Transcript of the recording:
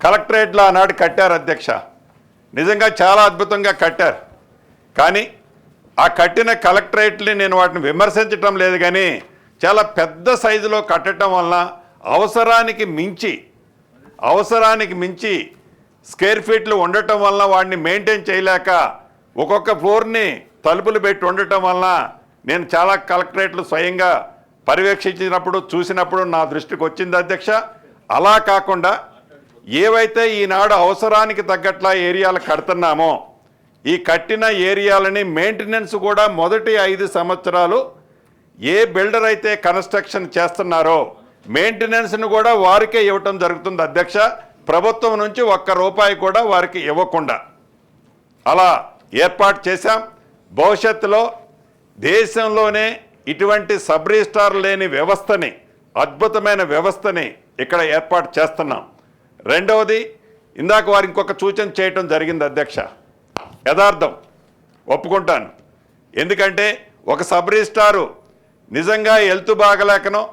కలెక్టరేట్లో ఆనాడు కట్టారు అధ్యక్ష. నిజంగా చాలా అద్భుతంగా కట్టారు. కానీ ఆ కట్టిన కలెక్టరేట్ని నేను వాటిని విమర్శించటం లేదు, కానీ చాలా పెద్ద సైజులో కట్టడం వలన అవసరానికి మించి స్క్వేర్ ఫీట్లు ఉండటం వలన వాడిని మెయింటైన్ చేయలేక ఒక్కొక్క ఫ్లోర్ని తలుపులు పెట్టి ఉండటం వలన నేను చాలా కలెక్టరేట్లు స్వయంగా పర్యవేక్షించినప్పుడు చూసినప్పుడు నా దృష్టికి వచ్చింది అధ్యక్ష. అలా కాకుండా ఏవైతే ఈనాడు అవసరానికి తగ్గట్లా ఏరియాలు కడుతున్నామో ఈ కట్టిన ఏరియాలని మెయింటెనెన్స్ కూడా మొదటి 5 సంవత్సరాలు ఏ బిల్డర్ అయితే కన్స్ట్రక్షన్ చేస్తున్నారో మెయింటెనెన్స్ను కూడా వారికే ఇవ్వటం జరుగుతుంది అధ్యక్ష. ప్రభుత్వం నుంచి ₹1 కూడా వారికి ఇవ్వకుండా అలా ఏర్పాటు చేశాం. భవిష్యత్తులో దేశంలోనే ఇటువంటి సబ్ రిజిస్ట్రార్ లేని వ్యవస్థని, అద్భుతమైన వ్యవస్థని ఇక్కడ ఏర్పాటు చేస్తున్నాం. రెండవది, ఇందాక వారు ఇంకొక సూచన చేయటం జరిగింది అధ్యక్ష. యథార్థం ఒప్పుకుంటాను. ఎందుకంటే ఒక సబ్ రిజిస్ట్రారు నిజంగా హెల్త్ బాగలేకనో